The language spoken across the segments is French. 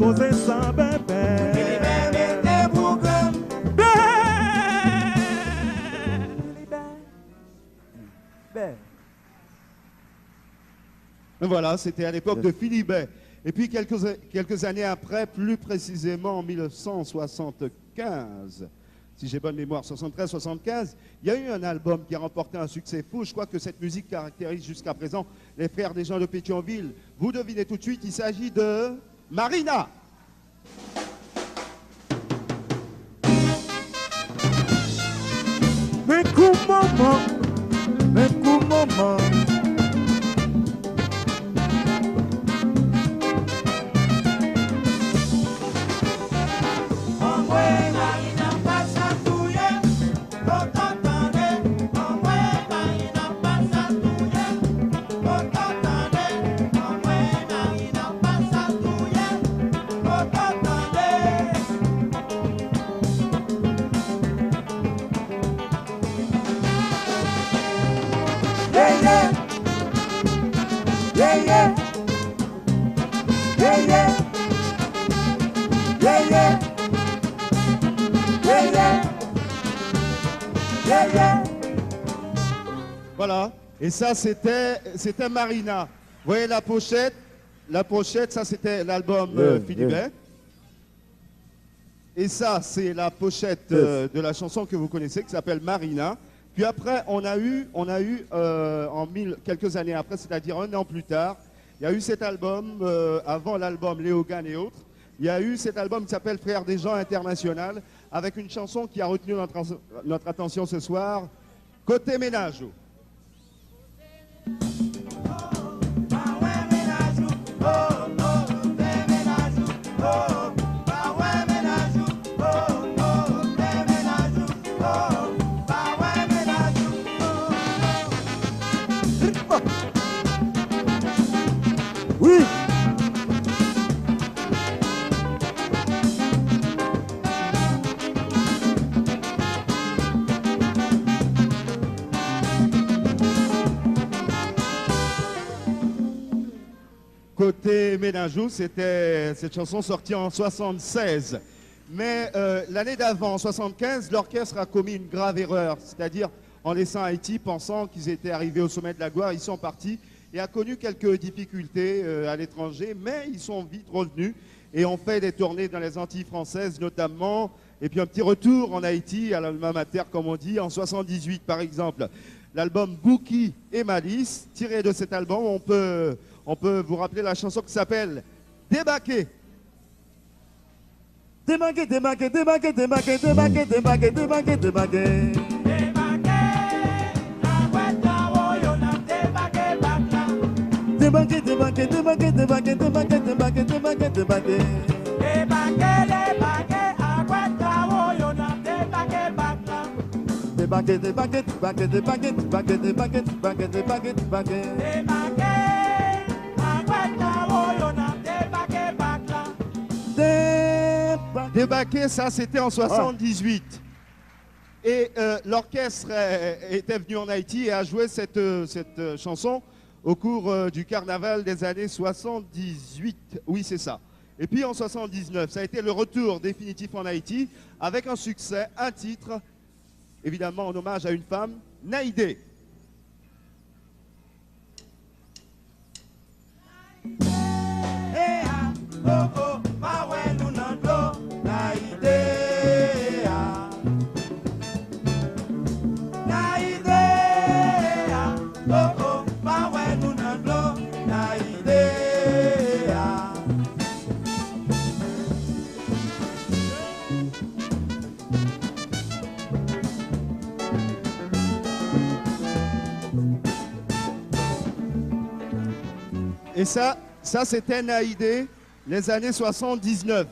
causer ça, bébé. Voilà, c'était à l'époque de Philibert. Et puis quelques années après, plus précisément en 1975, si j'ai bonne mémoire, 73-75, il y a eu un album qui a remporté un succès fou. Je crois que cette musique caractérise jusqu'à présent les frères des gens de Pétionville. Vous devinez tout de suite, il s'agit de Marina. Mais comment, mais comment. Voilà, et ça c'était Marina. Vous voyez la pochette, ça c'était l'album Philibert. Et ça c'est la pochette de la chanson que vous connaissez qui s'appelle Marina. Puis après on a eu quelques années après, c'est-à-dire un an plus tard, il y a eu cet album, avant l'album Léogane et autres, il y a eu cet album qui s'appelle Frères des gens international, avec une chanson qui a retenu notre attention ce soir, Côté Ménage. Oui. Côté Ménajou, c'était cette chanson sortie en 76. Mais l'année d'avant, en 75, l'orchestre a commis une grave erreur, c'est-à-dire en laissant Haïti, pensant qu'ils étaient arrivés au sommet de la gloire, ils sont partis et a connu quelques difficultés à l'étranger, mais ils sont vite revenus et ont fait des tournées dans les Antilles françaises notamment, et puis un petit retour en Haïti, à l'alma mater comme on dit, en 78 par exemple. L'album Bouki et Malice, tiré de cet album, on peut vous rappeler la chanson qui s'appelle Débaquer. Débaquer, débaquer, débaquer, débaquer, débaquer, débaquer, débaquer, débaquer. Débaquer, débaquer, débaquer, débaquer, débaquer, débaquer, débaquer, débaquer. Débaquer, débaquer, débaquer, débaquer, débaquer, débaquer, débaquer, débaquer, débaquer. Débaquer, ça c'était en 78. Et l'orchestre était venu en Haïti et a joué cette chanson au cours du carnaval des années 78. Oui, c'est ça. Et puis en 79, ça a été le retour définitif en Haïti avec un succès, un titre, évidemment en hommage à une femme, Naïdé. Et ça c'était Naïdé, les années 79.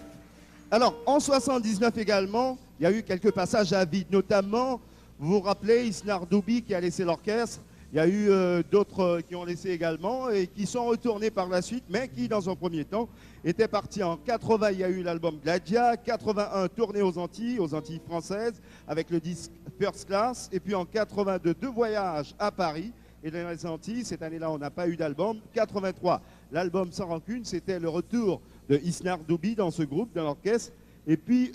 Alors, en 79 également, il y a eu quelques passages à vide, notamment, vous vous rappelez, Isnar Doubi qui a laissé l'orchestre, il y a eu d'autres qui ont laissé également et qui sont retournés par la suite, mais qui, dans un premier temps, étaient partis en 80. Il y a eu l'album Gladia, 81, tournée aux Antilles françaises, avec le disque First Class, et puis en 82, 2 voyages à Paris, et dans les Antilles, cette année-là, on n'a pas eu d'album. 83, l'album Sans Rancune, c'était le retour de Isnar Doubi dans ce groupe, dans l'orchestre. Et puis,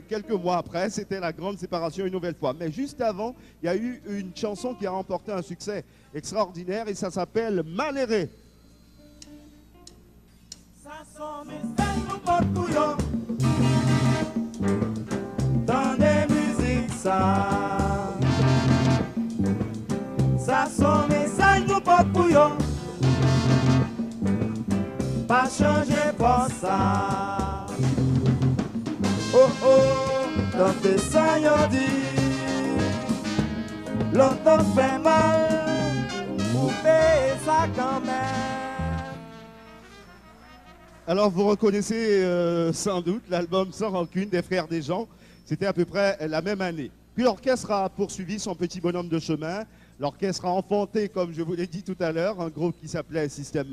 quelques mois après, c'était la grande séparation une nouvelle fois. Mais juste avant, il y a eu une chanson qui a remporté un succès extraordinaire et ça s'appelle Maléré. Ça sont mes nous porte bouillon dans des musiques ça. Ça sont mes nous porte bouillon. Pas changer pour ça. Oh oh, dans tes sangs y'en dit longtemps fait mal, ou payer ça quand même. Alors vous reconnaissez sans doute l'album Sans Rancune des Frères des Gens, c'était à peu près la même année. Puis l'orchestre a poursuivi son petit bonhomme de chemin, l'orchestre a enfanté, comme je vous l'ai dit tout à l'heure, un groupe qui s'appelait System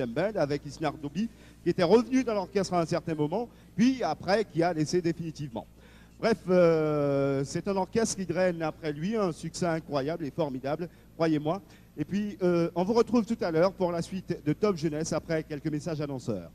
Band avec Isnar Doubi, qui était revenu dans l'orchestre à un certain moment, puis après qui a laissé définitivement. Bref, c'est un orchestre qui draine après lui un succès incroyable et formidable, croyez-moi. Et puis, on vous retrouve tout à l'heure pour la suite de Top Jeunesse après quelques messages annonceurs.